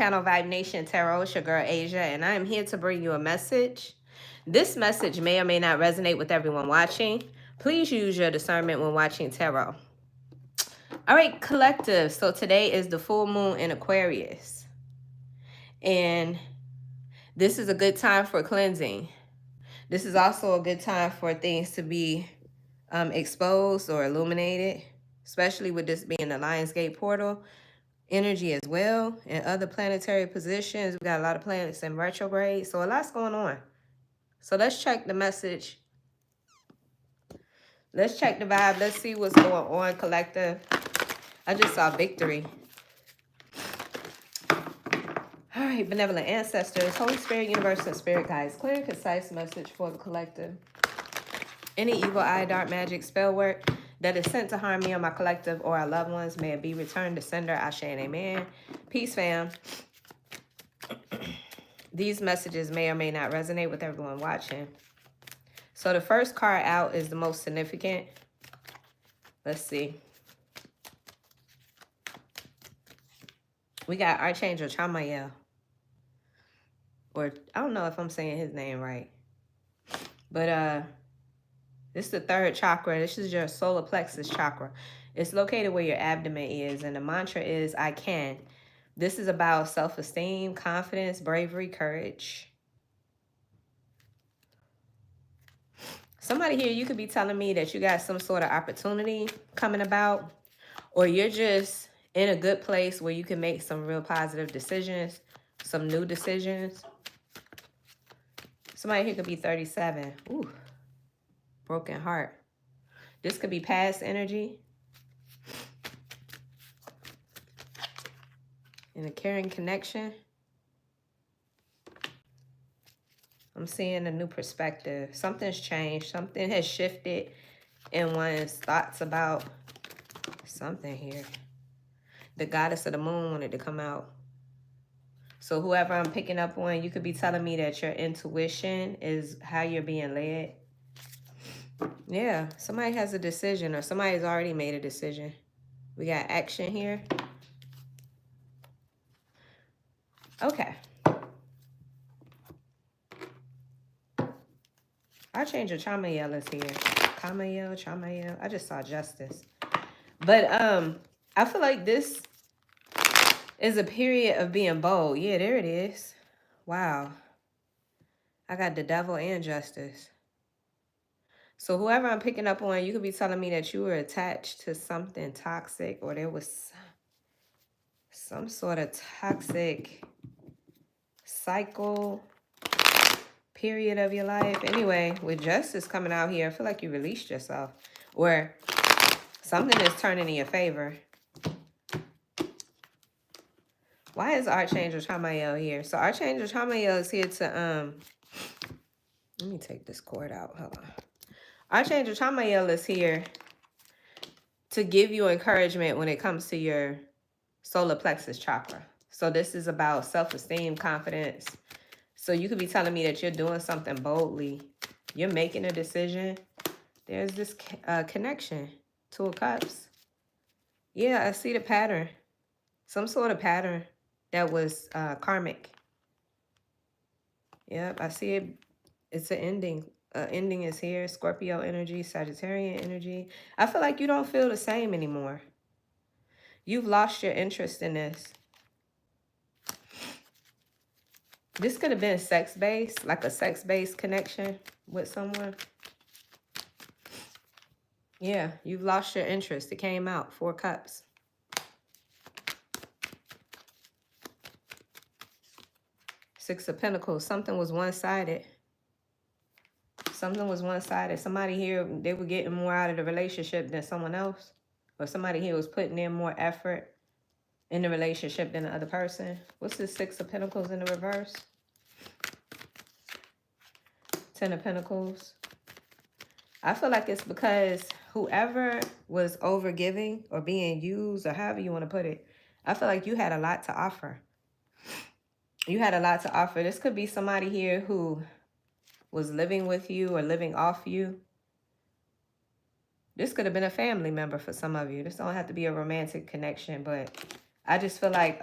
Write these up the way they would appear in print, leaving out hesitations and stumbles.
Channel Vibe Nation Tarot. It's your girl Asia, and I am here to bring you a message. This message may or may not resonate with everyone watching. Please use your discernment when watching tarot. All right, collective. So today is the full moon in Aquarius, and this is a good time for cleansing. This is also a good time for things to be exposed or illuminated, especially with this being the Lionsgate portal energy as well, and other planetary positions. We got a lot of planets in retrograde, so a lot's going on. So let's check the message. Let's check the vibe. Let's see what's going on, collective. I just saw victory. All right, benevolent ancestors, Holy Spirit, universe, and spirit guides, clear and concise message for the collective. Any evil eye, dark magic, spell work that is sent to harm me or my collective or our loved ones, may it be returned to sender. Ashe and amen. Peace, fam. These messages may or may not resonate with everyone watching. So the first card out is the most significant. Let's see. We got Archangel Chamael. Or I don't know if I'm saying his name right. But this is the third chakra. This is your solar plexus chakra. It's located where your abdomen is. And the mantra is, I can. This is about self-esteem, confidence, bravery, courage. Somebody here, you could be telling me that you got some sort of opportunity coming about, or you're just in a good place where you can make some real positive decisions, some new decisions. Somebody here could be 37. Ooh, broken heart. This could be past energy. And a caring connection. I'm seeing a new perspective. Something's changed. Something has shifted in one's thoughts about something here. The goddess of the moon wanted to come out. So whoever I'm picking up on, you could be telling me that your intuition is how you're being led. Yeah, somebody has a decision, or somebody's already made a decision. We got action here. Okay. Archangel Chamael is here. Chamael. I just saw justice. But I feel like this is a period of being bold. Yeah, there it is. Wow. I got the devil and justice. So whoever I'm picking up on, you could be telling me that you were attached to something toxic, or there was some sort of toxic cycle period of your life. Anyway, with justice coming out here, I feel like you released yourself, or something is turning in your favor. Why is Archangel Chamael here? So Archangel Chamael is here to let me take this cord out. Hold on. Archangel Chamael is here to give you encouragement when it comes to your solar plexus chakra. So this is about self-esteem, confidence. So you could be telling me that you're doing something boldly. You're making a decision. There's this connection. Two of Cups. Yeah, I see the pattern. Some sort of pattern that was karmic. Yep, I see it. It's an ending. Ending is here. Scorpio energy, Sagittarian energy. I feel like you don't feel the same anymore. You've lost your interest in this. This could have been sex-based, like a sex-based connection with someone. Yeah, you've lost your interest. It came out. 4 Cups. Six of Pentacles. Something was one-sided. Something was one-sided. Somebody here, they were getting more out of the relationship than someone else. Or somebody here was putting in more effort in the relationship than the other person. What's the 6 of Pentacles in the reverse? 10 of Pentacles. I feel like it's because whoever was overgiving or being used, or however you want to put it, I feel like you had a lot to offer. You had a lot to offer. This could be somebody here who was living with you or living off you. This could have been a family member for some of you. This don't have to be a romantic connection, but I just feel like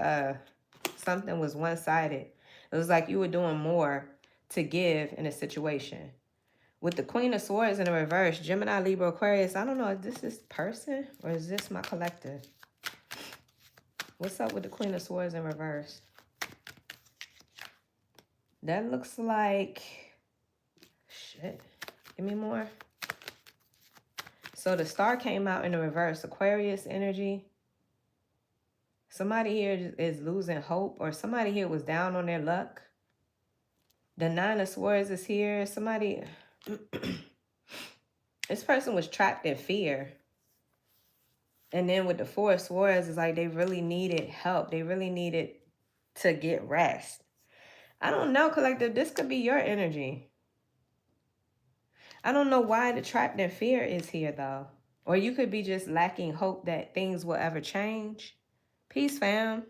Something was one-sided. It was like you were doing more to give in a situation. With the Queen of Swords in the reverse, Gemini, Libra, Aquarius, I don't know if this is person or is this my collective? What's up with the Queen of Swords in reverse? That looks like... Shit. Give me more. So the star came out in the reverse. Aquarius energy. Somebody here is losing hope, or somebody here was down on their luck. The Nine of Swords is here. Somebody... This person was trapped in fear. And then with the Four of Swords, it's like they really needed help. They really needed to get rest. I don't know, collective. This could be your energy. I don't know why the trapped in fear is here, though. Or you could be just lacking hope that things will ever change. Peace, fam.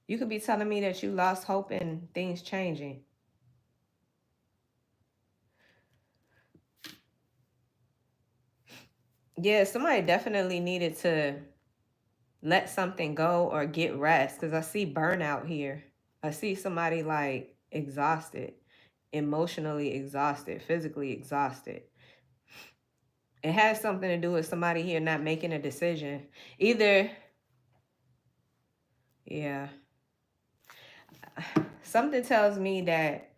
You could be telling me that you lost hope in things changing. Yeah, somebody definitely needed to let something go or get rest. Because I see burnout here. I see somebody like exhausted. Emotionally exhausted. Physically exhausted. It has something to do with somebody here not making a decision. Either, yeah. Something tells me that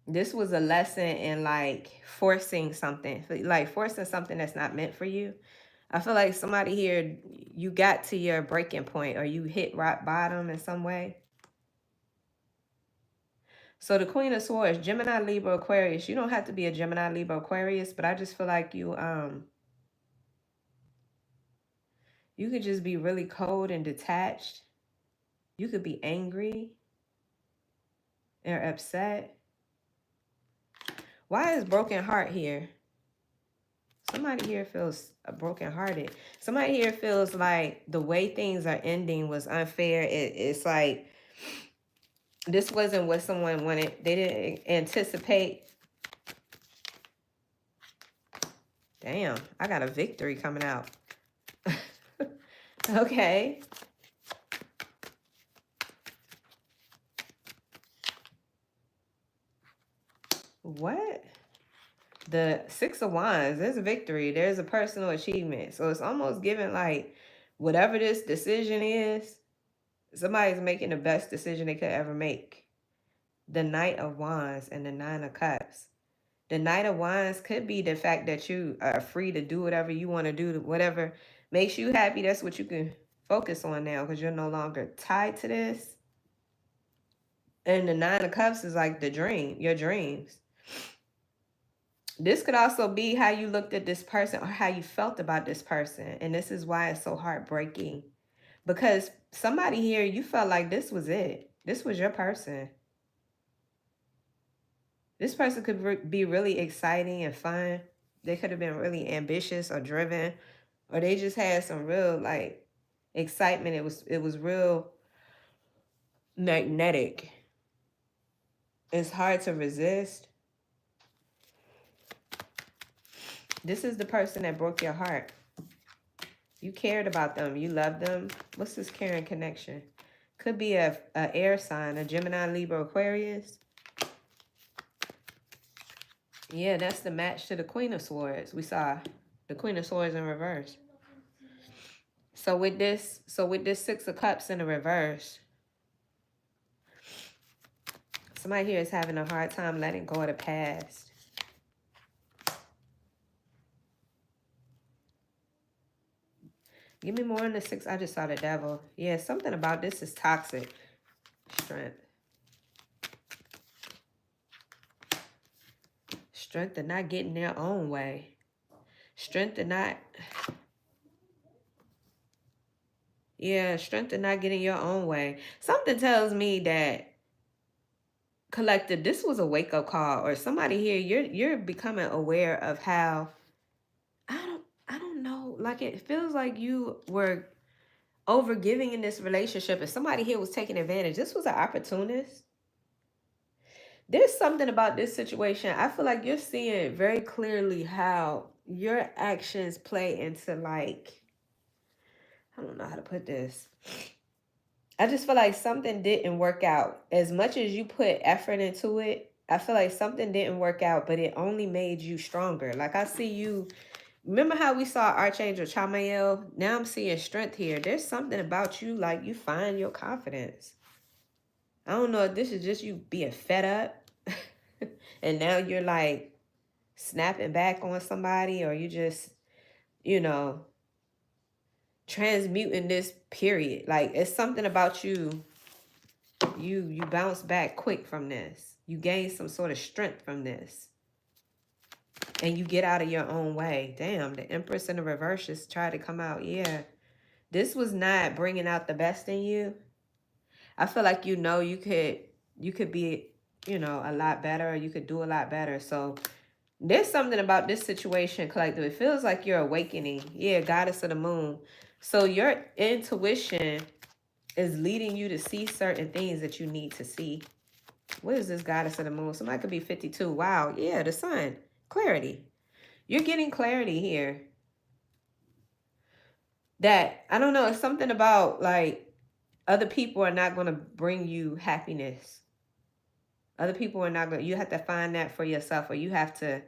this was a lesson in like forcing something. Like forcing something that's not meant for you. I feel like somebody here, you got to your breaking point or you hit rock bottom in some way. So the Queen of Swords, Gemini, Libra, Aquarius. You don't have to be a Gemini, Libra, Aquarius, but I just feel like you could just be really cold and detached. You could be angry or upset. Why is broken heart here? Somebody here feels brokenhearted. Somebody here feels like the way things are ending was unfair. It's like this wasn't what someone wanted. They didn't anticipate. Damn, I got a victory coming out. Okay. What? The Six of Wands, there's a victory. There's a personal achievement. So it's almost giving like whatever this decision is, somebody's making the best decision they could ever make. The Knight of Wands and the Nine of Cups. The Knight of Wands could be the fact that you are free to do whatever you want to do, whatever makes you happy. That's what you can focus on now because you're no longer tied to this. And the Nine of Cups is like the dream, your dreams. This could also be how you looked at this person or how you felt about this person. And this is why it's so heartbreaking. Because somebody here, you felt like this was it. This was your person. This person could be really exciting and fun. They could have been really ambitious or driven. Or they just had some real like excitement. It was real magnetic. It's hard to resist. This is the person that broke your heart. You cared about them. You loved them. What's this caring connection? Could be a air sign, a Gemini, Libra, Aquarius. Yeah, that's the match to the Queen of Swords. We saw the Queen of Swords in reverse. So with this Six of Cups in the reverse, somebody here is having a hard time letting go of the past. Give me more on the Six. I just saw the Devil. Yeah, something about this is toxic. Strength. Strength to not getting their own way. Strength to not... Yeah, strength to not getting your own way. Something tells me that, collective, this was a wake-up call. Or somebody here, you're becoming aware of how... I don't know. Like, it feels like you were overgiving in this relationship and somebody here was taking advantage. This was an opportunist. There's something about this situation. I feel like you're seeing very clearly how your actions play into, like, I don't know how to put this. I just feel like something didn't work out. As much as you put effort into it, I feel like something didn't work out, but it only made you stronger. Like I see you. Remember how we saw Archangel Chamael? Now I'm seeing strength here. There's something about you, like you find your confidence. I don't know if this is just you being fed up and now you're like snapping back on somebody, or you just, you know, transmuting this period. Like it's something about you. You bounce back quick from this. You gain some sort of strength from this. And you get out of your own way. Damn, the Empress in the reverse just tried to come out. Yeah. This was not bringing out the best in you. I feel like you could be, a lot better. You could do a lot better. So there's something about this situation, collective. It feels like you're awakening. Yeah, goddess of the moon. So your intuition is leading you to see certain things that you need to see. What is this goddess of the moon? Somebody could be 52. Wow. Yeah, the sun. Clarity. You're getting clarity here. That, I don't know, it's something about like other people are not going to bring you happiness. Other people are not going to, you have to find that for yourself, or you have to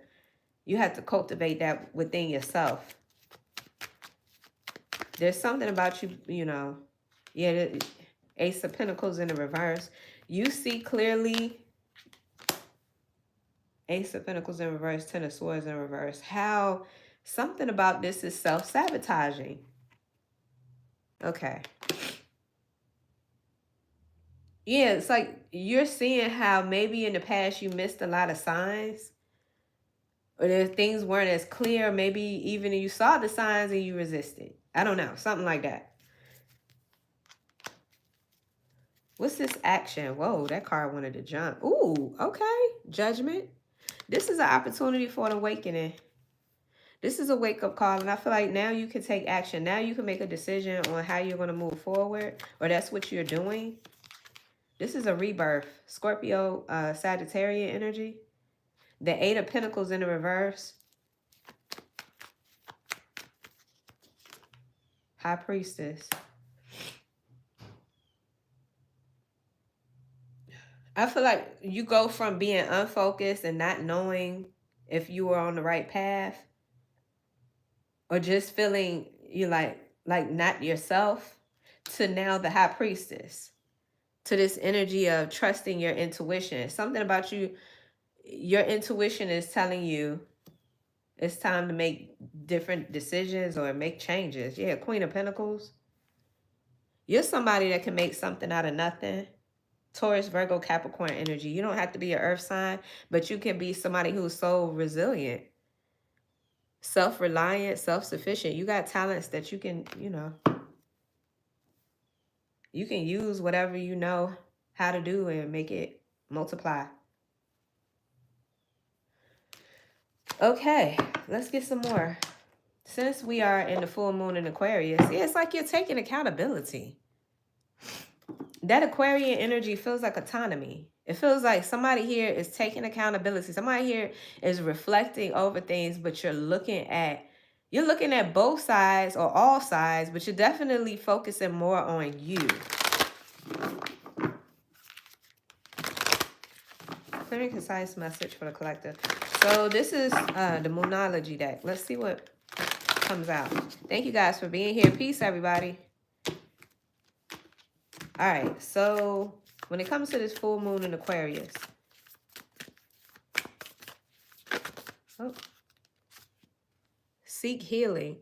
cultivate that within yourself. There's something about you, yeah, Ace of Pentacles in the reverse. You see clearly, Ace of Pentacles in reverse, Ten of Swords in reverse, how something about this is self-sabotaging. Okay. Yeah, it's like you're seeing how maybe in the past you missed a lot of signs, or there things weren't as clear. Maybe even you saw the signs and you resisted. I don't know, something like that. What's this action? Whoa, that card wanted to jump. Ooh, okay. Judgment. This is an opportunity for an awakening. This is a wake-up call, and I feel like now you can take action. Now you can make a decision on how you're going to move forward, or that's what you're doing. This is a rebirth. Scorpio, Sagittarian energy. The Eight of Pentacles in the reverse. High Priestess. I feel like you go from being unfocused and not knowing if you were on the right path, or just feeling you like not yourself, to now the High Priestess, to this energy of trusting your intuition. Something about you, your intuition is telling you it's time to make different decisions or make changes. Yeah, Queen of Pentacles. You're somebody that can make something out of nothing. Taurus, Virgo, Capricorn energy. You don't have to be an earth sign, but you can be somebody who's so resilient, self-reliant, self-sufficient. You got talents that you can, you can use whatever you know how to do and make it multiply. Okay, let's get some more. Since we are in the full moon in Aquarius, yeah, it's like you're taking accountability. That Aquarian energy feels like autonomy. It feels like somebody here is taking accountability. Somebody here is reflecting over things, but you're looking at both sides or all sides, but you're definitely focusing more on you. Clear, concise message for the collective. So this is the Moonology deck. Let's see what comes out. Thank you guys for being here. Peace, everybody. All right, so when it comes to this full moon in Aquarius, seek healing.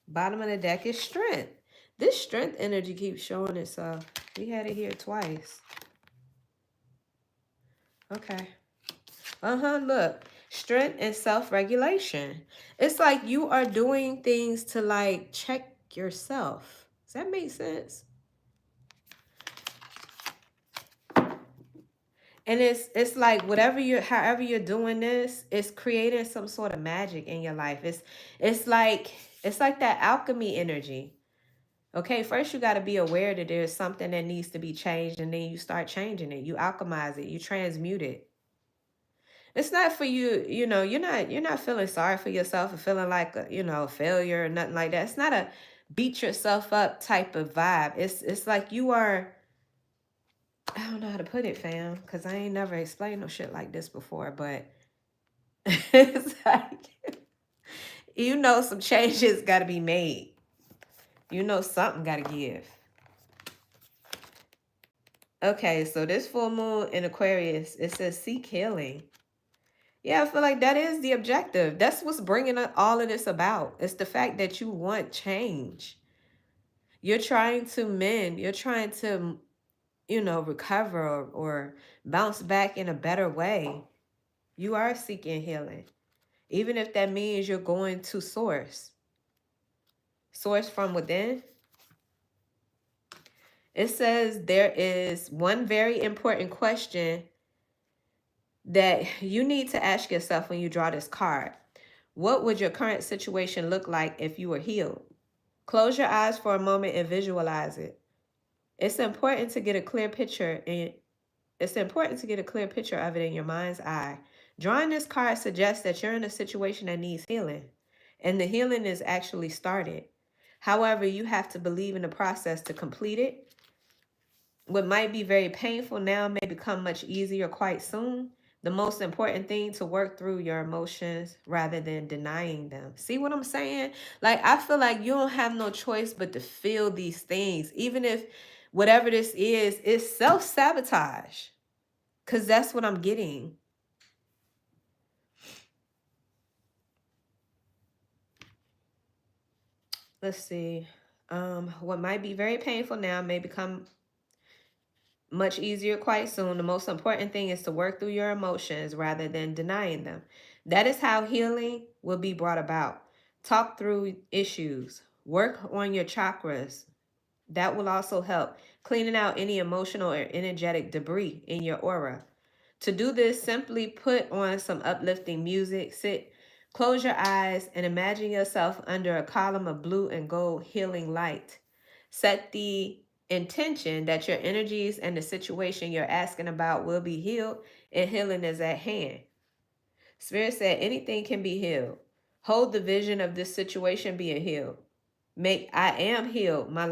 Bottom of the deck is strength. This strength energy keeps showing itself. We had it here twice. Okay. Look. Strength and self-regulation. It's like you are doing things to like check yourself. Does that make sense? And it's like however you're doing this, it's creating some sort of magic in your life. It's like that alchemy energy. Okay, first you got to be aware that there's something that needs to be changed, and then you start changing it. You alchemize it, you transmute it. It's not for you, you're not feeling sorry for yourself or feeling like a, a failure or nothing like that. It's not a beat yourself up type of vibe. It's like you are, I don't know how to put it, fam, because I ain't never explained no shit like this before, but it's like, you know, some changes got to be made. You know, something got to give. Okay, so this full moon in Aquarius, it says seek healing. Yeah, I feel like that is the objective. That's what's bringing all of this about. It's the fact that you want change. You're trying to mend. You're trying to, you know, recover or bounce back in a better way. You are seeking healing. Even if that means you're going to source. Source from within. It says there is one very important question that you need to ask yourself when you draw this card. What would your current situation look like if you were healed? Close your eyes for a moment and visualize it. It's important to get a clear picture of it in your mind's eye. Drawing this card suggests that you're in a situation that needs healing, and the healing is actually started. However, you have to believe in the process to complete it. What might be very painful now may become much easier quite soon. The most important thing to work through your emotions rather than denying them. See what I'm saying? Like, I feel like you don't have no choice but to feel these things. Even if whatever this is self-sabotage. Because that's what I'm getting. Let's see. What might be very painful now may become much easier quite soon. The most important thing is to work through your emotions rather than denying them. That is how healing will be brought about. Talk through issues. Work on your chakras. That will also help cleaning out any emotional or energetic debris in your aura. To do this, simply put on some uplifting music, close your eyes, and imagine yourself under a column of blue and gold healing light. Set the intention that your energies and the situation you're asking about will be healed, and healing is at hand. Spirit said anything can be healed. Hold the vision of this situation being healed. Make I am healed. My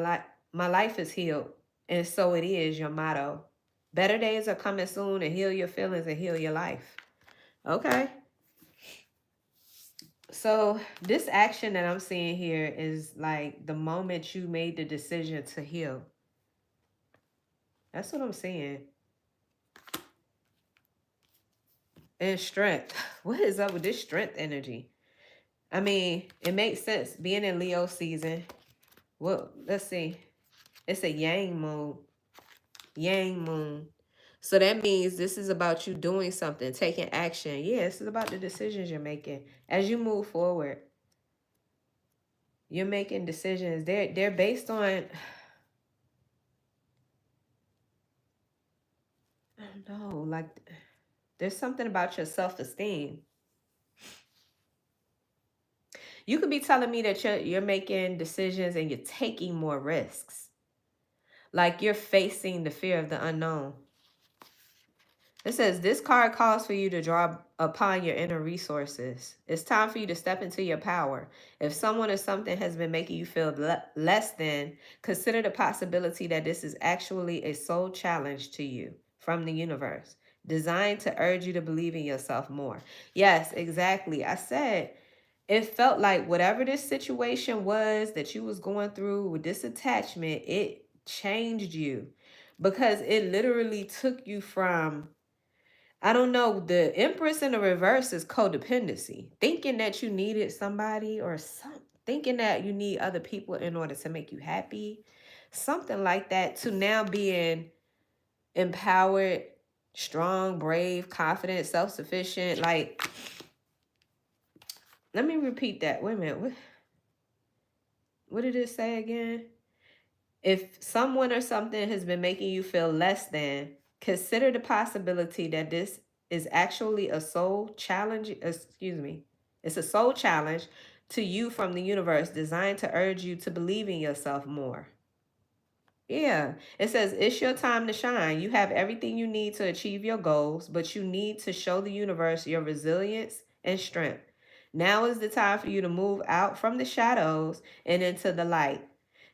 life is healed. And so it is your motto. Better days are coming soon, and heal your feelings and heal your life. Okay. So this action that I'm seeing here is like the moment you made the decision to heal. That's what I'm seeing. And strength. What is up with this strength energy? I mean, it makes sense being in Leo season. Well, let's see. It's a yang moon. Yang moon. So that means this is about you doing something, taking action. Yeah, this is about the decisions you're making. As you move forward, you're making decisions. They're based on, I don't know, like there's something about your self-esteem. You could be telling me that you're making decisions and you're taking more risks. Like you're facing the fear of the unknown. It says this card calls for you to draw upon your inner resources. It's time for you to step into your power. If someone or something has been making you feel less than, consider the possibility that this is actually a soul challenge to you from the universe, designed to urge you to believe in yourself more. Yes, exactly. I said it felt like whatever this situation was that you was going through with this attachment, it changed you because it literally took you from, I don't know, the Empress in the reverse is codependency. Thinking that you needed somebody or thinking that you need other people in order to make you happy. Something like that, to now being empowered, strong, brave, confident, self-sufficient. Like, let me repeat that. Wait a minute. What did it say again? If someone or something has been making you feel less than, consider the possibility that this is actually a soul challenge. Excuse me. It's a soul challenge to you from the universe designed to urge you to believe in yourself more. Yeah. It says it's your time to shine. You have everything you need to achieve your goals, but you need to show the universe your resilience and strength. Now is the time for you to move out from the shadows and into the light.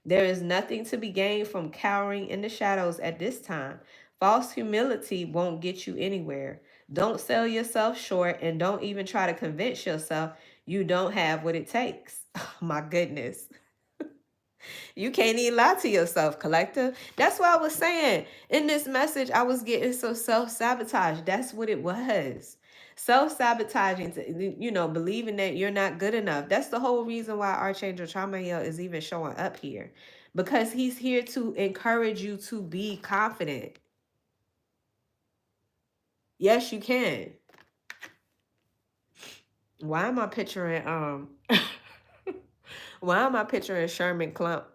There is nothing to be gained from cowering in the shadows at this time. False humility won't get you anywhere. Don't sell yourself short and don't even try to convince yourself you don't have what it takes. Oh my goodness. You can't even lie to yourself, collective. That's what I was saying. In this message, I was getting so self-sabotage. That's what it was. Self-sabotaging, believing that you're not good enough. That's the whole reason why Archangel Chamael is even showing up here. Because he's here to encourage you to be confident. Yes, you can. Why am I picturing why am I picturing Sherman Clump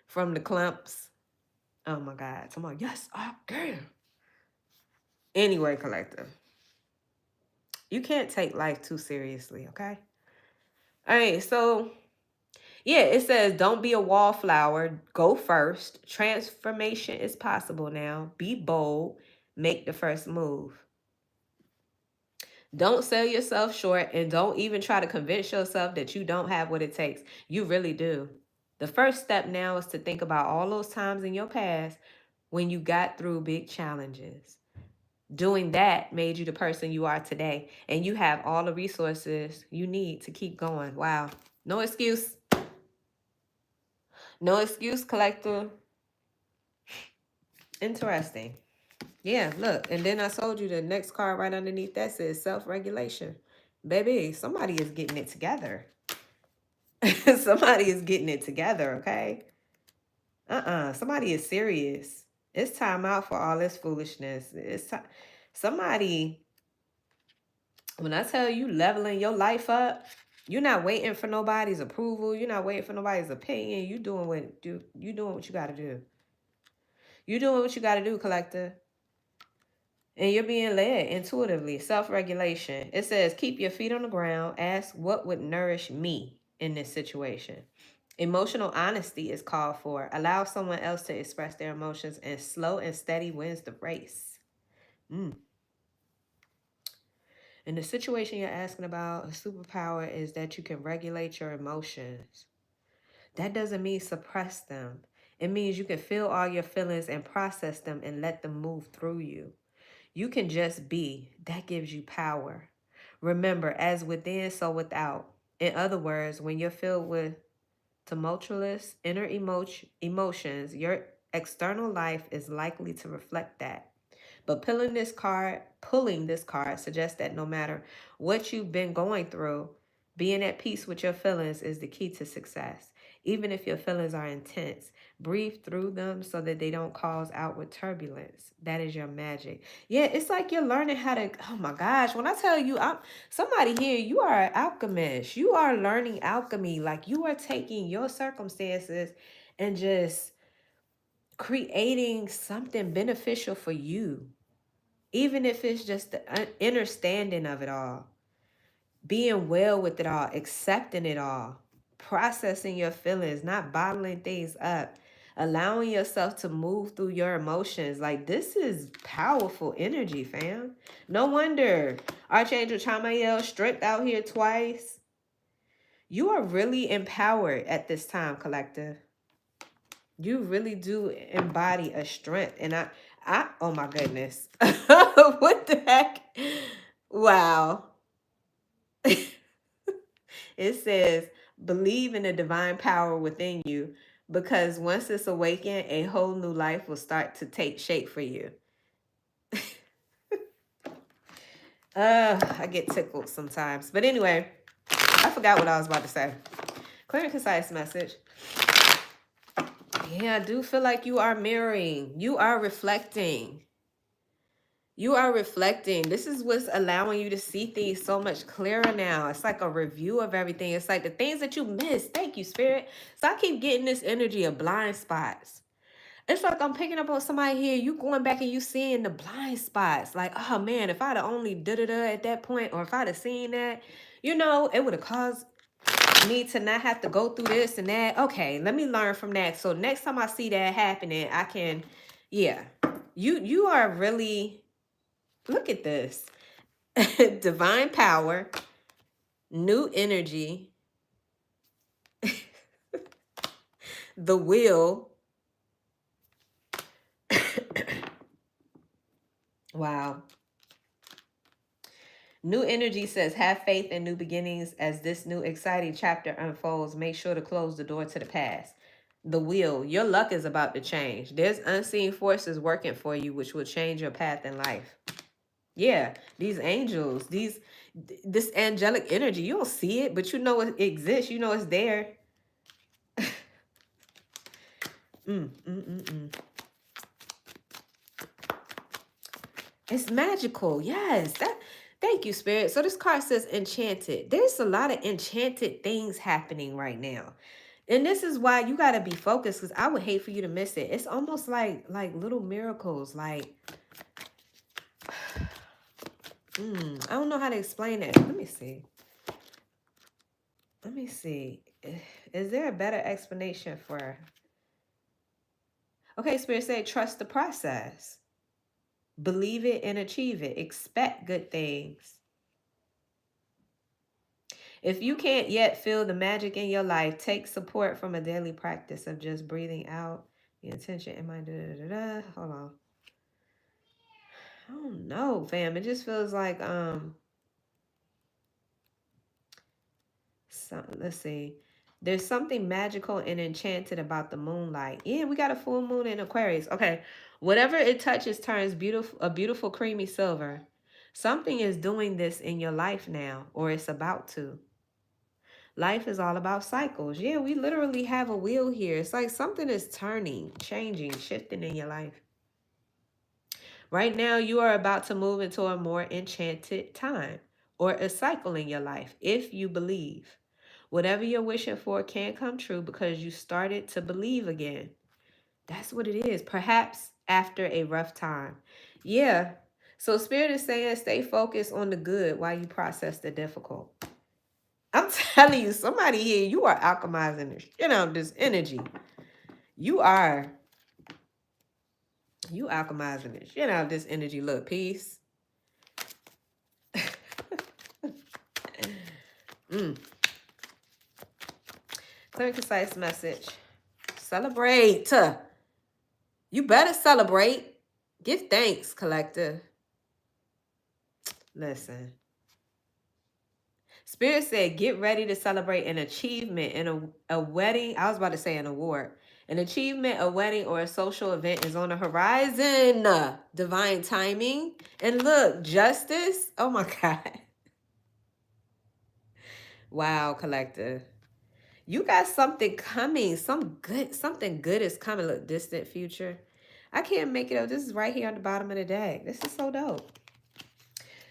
from the Clumps? Oh my God. I'm like, yes, I can. Anyway, collective, you can't take life too seriously, okay? All right, so yeah, it says don't be a wallflower. Go first. Transformation is possible now. Be bold. Make the first move. Don't sell yourself short and don't even try to convince yourself that you don't have what it takes. You really do. The first step now is to think about all those times in your past when you got through big challenges. Doing that made you the person you are today. And you have all the resources you need to keep going. Wow. No excuse. No excuse, collector. Interesting. Yeah, look. And then I told you the next card right underneath that says self-regulation. Baby, somebody is getting it together. Somebody is getting it together, okay? Somebody is serious. It's time out for all this foolishness. It's time. Somebody, when I tell you leveling your life up, you're not waiting for nobody's approval. You're not waiting for nobody's opinion. You doing what you got to do. You doing what you got to do, collector. And you're being led intuitively. Self-regulation. It says, keep your feet on the ground. Ask what would nourish me in this situation. Emotional honesty is called for. Allow someone else to express their emotions, and slow and steady wins the race. In the situation you're asking about, a superpower is that you can regulate your emotions. That doesn't mean suppress them. It means you can feel all your feelings and process them and let them move through you. You can just be. That gives you power. Remember, as within, so without. In other words, when you're filled with tumultuous inner emotions, your external life is likely to reflect that. But pulling this card suggests that no matter what you've been going through, being at peace with your feelings is the key to success. Even if your feelings are intense, breathe through them so that they don't cause outward turbulence. That is your magic. Yeah, it's like you're learning how to, oh my gosh, when I tell you, somebody here, you are an alchemist. You are learning alchemy. Like you are taking your circumstances and just creating something beneficial for you. Even if it's just the understanding of it all, being well with it all, accepting it all, processing your feelings, not bottling things up, allowing yourself to move through your emotions. Like, this is powerful energy, fam. No wonder Archangel Chamael stripped out here twice. You are really empowered at this time, collective. You really do embody a strength. And oh my goodness. What the heck? Wow. It says, believe in the divine power within you, because once it's awakened, a whole new life will start to take shape for you. I get tickled sometimes. But anyway, I forgot what I was about to say. Clear and concise message. Yeah, I do feel like you are mirroring. You are reflecting. You are reflecting. This is what's allowing you to see things so much clearer now. It's like a review of everything. It's like the things that you missed. Thank you, Spirit. So I keep getting this energy of blind spots. It's like I'm picking up on somebody here. You going back and you seeing the blind spots. Like, oh man, if I'd have only da-da-da at that point, or if I'd have seen that, it would have caused me to not have to go through this and that. Okay, let me learn from that. So next time I see that happening, I can, yeah. You are really, look at this. Divine power. New energy, the wheel. Wow. New energy says, have faith in new beginnings as this new exciting chapter unfolds. Make sure to close the door to the past. The wheel, your luck is about to change. There's unseen forces working for you, which will change your path in life. Yeah, these angels, this angelic energy, you don't see it, but you know it exists. You know it's there. It's magical. Yes. Thank you, Spirit. So this card says enchanted. There's a lot of enchanted things happening right now. And this is why you gotta be focused, because I would hate for you to miss it. It's almost like little miracles. Like, I don't know how to explain it. Let me see. Let me see. Is there a better explanation for? Okay, Spirit said, trust the process. Believe it and achieve it. Expect good things. If you can't yet feel the magic in your life, take support from a daily practice of just breathing out the intention in my Hold on. I don't know, fam. It just feels like let's see. There's something magical and enchanted about the moonlight. Yeah, we got a full moon in Aquarius. Okay. Whatever it touches turns a beautiful creamy silver. Something is doing this in your life now, or it's about to. Life is all about cycles. Yeah, we literally have a wheel here. It's like something is turning, changing, shifting in your life. Right now, you are about to move into a more enchanted time or a cycle in your life, if you believe. Whatever you're wishing for can come true because you started to believe again. That's what it is. Perhaps after a rough time. Yeah. So Spirit is saying stay focused on the good while you process the difficult. I'm telling you, somebody here, you are alchemizing this, this energy. You alchemizing this, this energy. Look, peace. Clear and concise message. Celebrate. You better celebrate. Give thanks, collective. Listen. Spirit said, get ready to celebrate an achievement in a wedding. I was about to say an award. An achievement, a wedding, or a social event is on the horizon. Divine timing. And look, justice. Oh my God. Wow, collective. You got something coming. Something good is coming. Look, distant future. I can't make it up. This is right here on the bottom of the deck. This is so dope.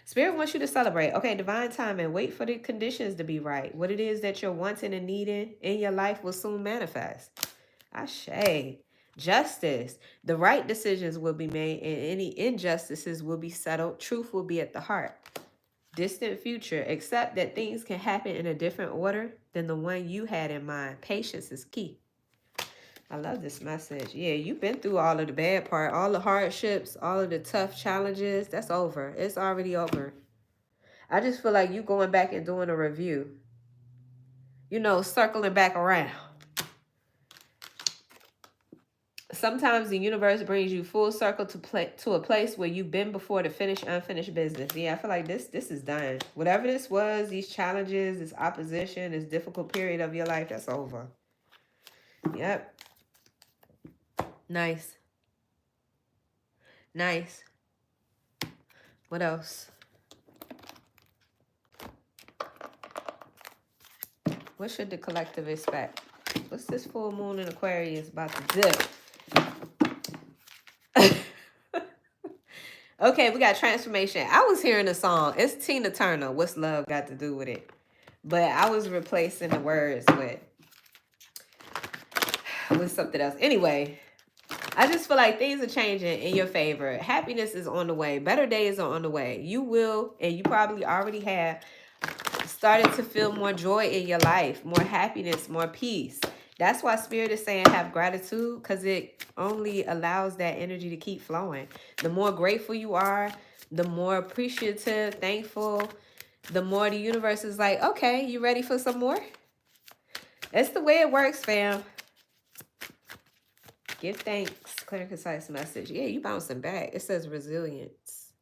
Spirit wants you to celebrate. Okay, divine timing. Wait for the conditions to be right. What it is that you're wanting and needing in your life will soon manifest. Ashe. Justice. The right decisions will be made and any injustices will be settled. Truth will be at the heart. Distant future. Accept that things can happen in a different order than the one you had in mind. Patience is key. I love this message. Yeah, you've been through all of the bad part, all the hardships, all of the tough challenges. That's over. It's already over. I just feel like you going back and doing a review. Circling back around. Sometimes the universe brings you full circle to a place where you've been before to finish unfinished business. Yeah, I feel like this is done. Whatever this was, these challenges, this opposition, this difficult period of your life, that's over. Yep. Nice. Nice. What else? What should the collective expect? What's this full moon in Aquarius about to do? Okay, we got transformation. I was hearing a song. It's Tina Turner. What's love got to do with it? But I was replacing the words with something else. Anyway, I just feel like things are changing in your favor. Happiness is on the way. Better days are on the way. You will, and you probably already have, started to feel more joy in your life, more happiness, more peace. That's why Spirit is saying have gratitude, because it only allows that energy to keep flowing. The more grateful you are, the more appreciative, thankful, the more the universe is like, okay, you ready for some more? That's the way it works, fam. Give thanks. Clear, concise message. Yeah, you bouncing back. It says resilience.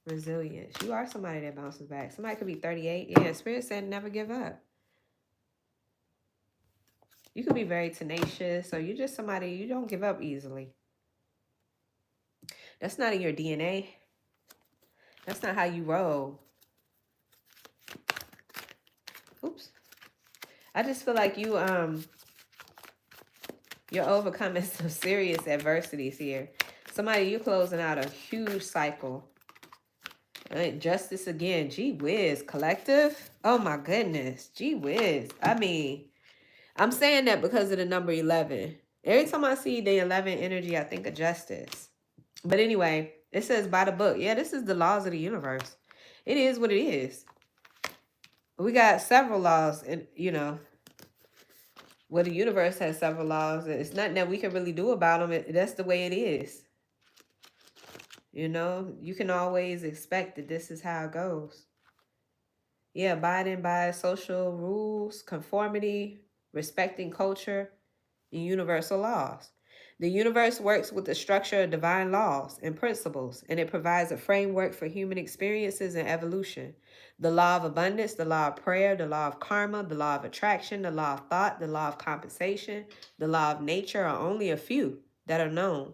Resilience. You are somebody that bounces back. Somebody could be 38. Yeah, Spirit said never give up. You could be very tenacious, or you're just somebody, you don't give up easily. That's not in your DNA. That's not how you roll. Oops. I just feel like you're overcoming some serious adversities here. Somebody, you're closing out a huge cycle. Justice again. Gee whiz. Collective. Oh my goodness. Gee whiz. I mean, I'm saying that because of the number 11. Every time I see the 11 energy, I think of justice. But anyway, it says by the book. Yeah, this is the laws of the universe. It is what it is. We got several laws, and you know, well, the universe has several laws. It's nothing that we can really do about them. That's the way it is. You know, you can always expect that this is how it goes. Yeah, abiding by social rules, conformity, respecting culture, and universal laws. The universe works with the structure of divine laws and principles, and it provides a framework for human experiences and evolution. The law of abundance, the law of prayer, the law of karma, the law of attraction, the law of thought, the law of compensation, the law of nature are only a few that are known.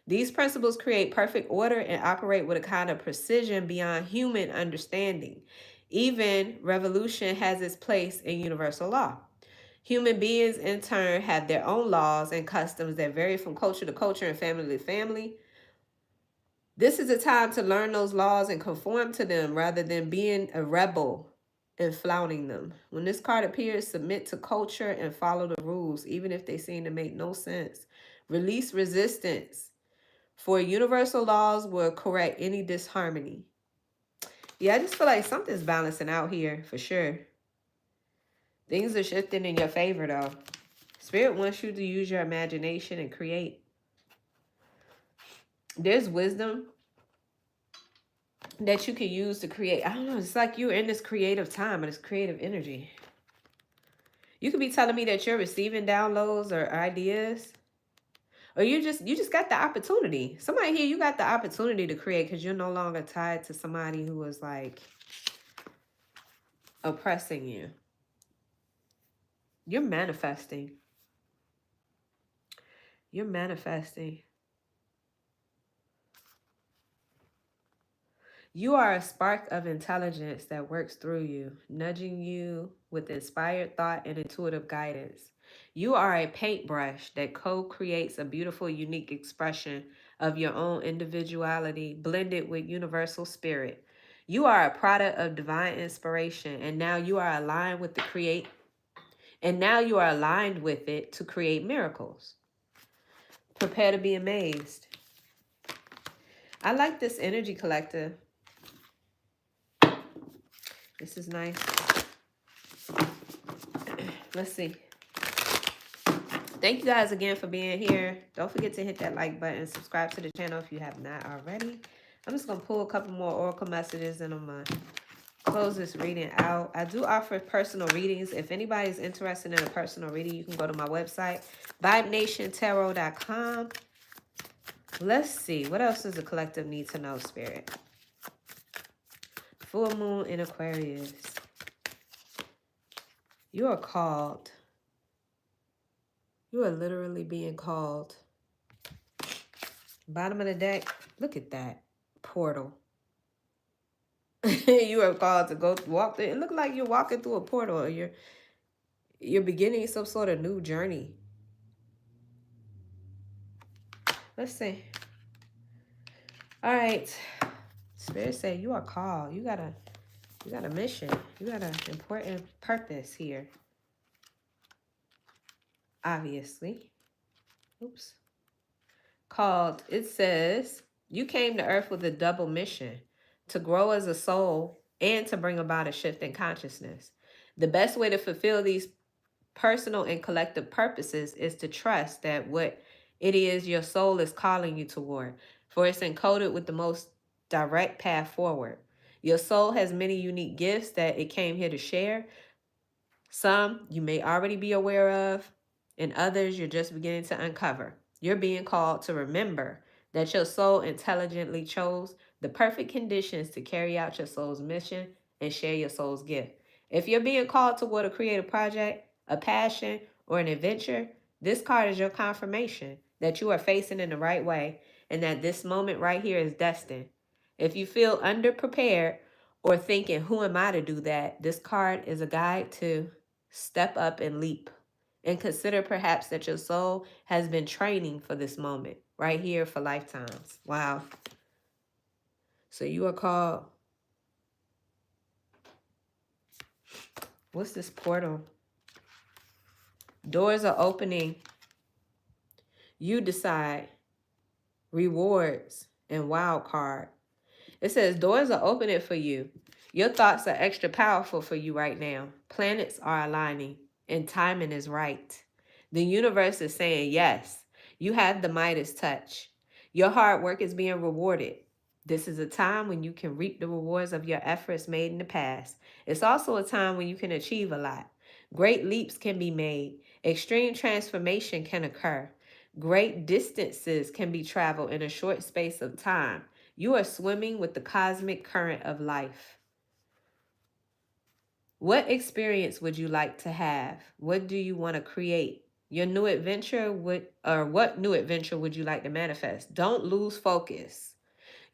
These principles create perfect order and operate with a kind of precision beyond human understanding. Even revolution has its place in universal law. Human beings, in turn, have their own laws and customs that vary from culture to culture and family to family. This is a time to learn those laws and conform to them rather than being a rebel and flouting them. When this card appears, submit to culture and follow the rules, even if they seem to make no sense. Release resistance, for universal laws will correct any disharmony. Yeah, I just feel like something's balancing out here for sure. Things are shifting in your favor, though. Spirit wants you to use your imagination and create. There's wisdom that you can use to create. I don't know. It's like you're in this creative time and this creative energy. You could be telling me that you're receiving downloads or ideas, or you just got the opportunity. Somebody here, you got the opportunity to create because you're no longer tied to somebody who is like oppressing you. You're manifesting. You're manifesting. You are a spark of intelligence that works through you, nudging you with inspired thought and intuitive guidance. You are a paintbrush that co-creates a beautiful, unique expression of your own individuality blended with universal spirit. You are a product of divine inspiration, and now you are aligned with the create, and now you are aligned with it to create miracles. Prepare to be amazed. I like this energy, collective. This is nice. Let's see. Thank you guys again for being here. Don't forget to hit that like button. Subscribe to the channel if you have not already. I'm just going to pull a couple more oracle messages and I'm going to close this reading out. I do offer personal readings. If anybody's interested in a personal reading, you can go to my website, vibenationtarot.com. Let's see. What else does the collective need to know, Spirit? Full moon in Aquarius. You are called. You are literally being called. Bottom of the deck. Look at that. Portal. You are called to go walk through. It looks like you're walking through a portal. Or you're beginning some sort of new journey. Let's see. All right. Spirit say you are called. You got a mission. You got an important purpose here. Obviously. Oops. Called. It says you came to earth with a double mission, to grow as a soul and to bring about a shift in consciousness. The best way to fulfill these personal and collective purposes is to trust that what it is your soul is calling you toward, for it's encoded with the most direct path forward. Your soul has many unique gifts that it came here to share. Some you may already be aware of, and others you're just beginning to uncover. You're being called to remember that your soul intelligently chose the perfect conditions to carry out your soul's mission and share your soul's gift. If you're being called toward a creative project, a passion, or an adventure, this card is your confirmation that you are facing in the right way and that this moment right here is destined. If you feel underprepared or thinking, who am I to do that? This card is a guide to step up and leap. And consider perhaps that your soul has been training for this moment right here for lifetimes. Wow. So you are called. What's this portal? Doors are opening. You decide. Rewards and wild card. It says doors are opening for you. Your thoughts are extra powerful for you right now. Planets are aligning and timing is right. The universe is saying yes. You have the Midas touch. Your hard work is being rewarded. This is a time when you can reap the rewards of your efforts made in the past. It's also a time when you can achieve a lot. Great leaps can be made. Extreme transformation can occur. Great distances can be traveled in a short space of time. You are swimming with the cosmic current of life. What experience would you like to have? What do you want to create? Your new adventure what new adventure would you like to manifest? Don't lose focus.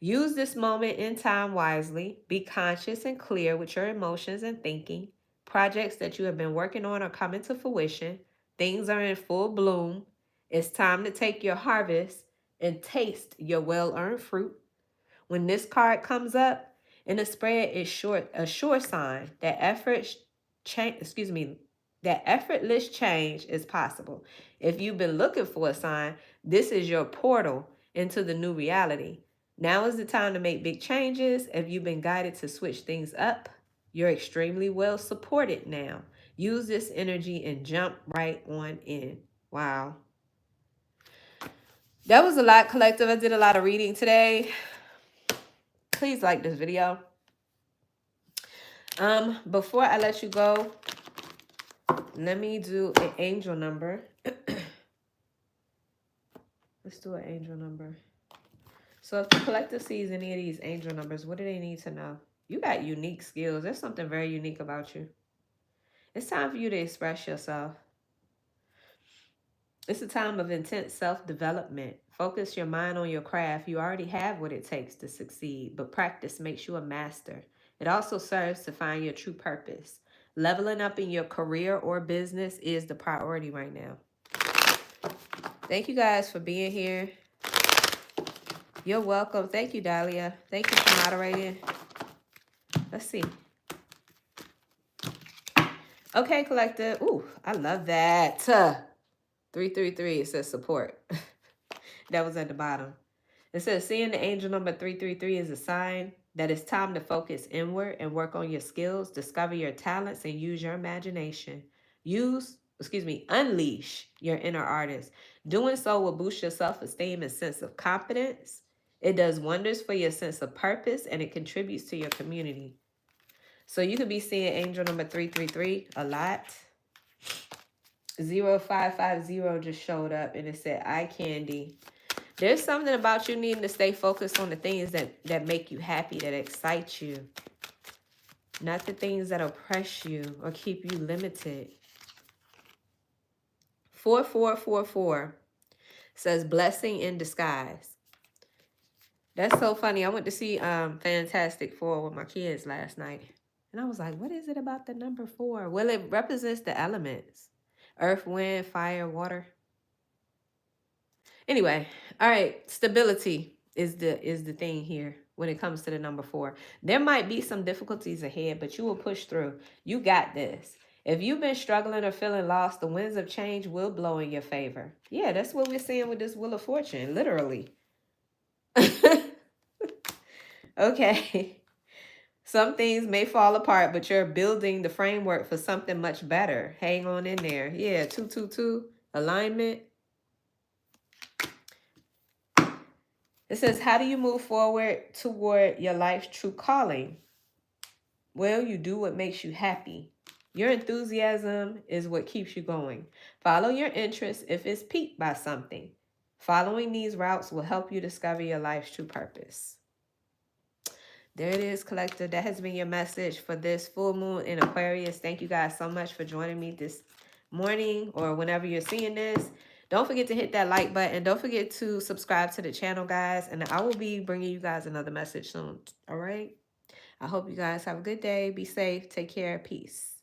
Use this moment in time wisely. Be conscious and clear with your emotions and thinking. Projects that you have been working on are coming to fruition. Things are in full bloom. It's time to take your harvest and taste your well-earned fruit. When this card comes up in the spread, it's a sure sign that that effortless change is possible. If you've been looking for a sign, this is your portal into the new reality. Now is the time to make big changes. If you've been guided to switch things up, you're extremely well supported now. Use this energy and jump right on in. Wow. That was a lot, collective. I did a lot of reading today. Please like this video. Before I let you go, let me do an angel number. Let's do an angel number. So if the collective sees any of these angel numbers, what do they need to know? You got unique skills. There's something very unique about you. It's time for you to express yourself. It's a time of intense self-development. Focus your mind on your craft. You already have what it takes to succeed, but practice makes you a master. It also serves to find your true purpose. Leveling up in your career or business is the priority right now. Thank you guys for being here. You're welcome. Thank you, Dahlia. Thank you for moderating. Let's see. Okay, collective. Ooh, I love that. 333, it says support. That was at the bottom. It says seeing the angel number 333 is a sign that it's time to focus inward and work on your skills, discover your talents, and use your imagination. Unleash your inner artist. Doing so will boost your self-esteem and sense of confidence. It does wonders for your sense of purpose, and it contributes to your community. So you could be seeing angel number 333 a lot. 0550 just showed up, and it said, eye candy. There's something about you needing to stay focused on the things that make you happy, that excite you. Not the things that oppress you or keep you limited. 4444 says blessing in disguise. That's so funny. I went to see Fantastic Four with my kids last night. And I was like, what is it about the number 4? Well, it represents the elements. Earth, wind, fire, water. Anyway, all right, stability is the thing here when it comes to the number 4. There might be some difficulties ahead, but you will push through. You got this. If you've been struggling or feeling lost, the winds of change will blow in your favor. Yeah, that's what we're seeing with this Wheel of Fortune, literally. Okay. Some things may fall apart, but you're building the framework for something much better. Hang on in there. Yeah, 222, alignment. It says, how do you move forward toward your life's true calling? Well, you do what makes you happy. Your enthusiasm is what keeps you going. Follow your interests if it's piqued by something. Following these routes will help you discover your life's true purpose. There it is, collector. That has been your message for this full moon in Aquarius. Thank you guys so much for joining me this morning or whenever you're seeing this. Don't forget to hit that like button. Don't forget to subscribe to the channel, guys. And I will be bringing you guys another message soon. All right? I hope you guys have a good day. Be safe. Take care. Peace.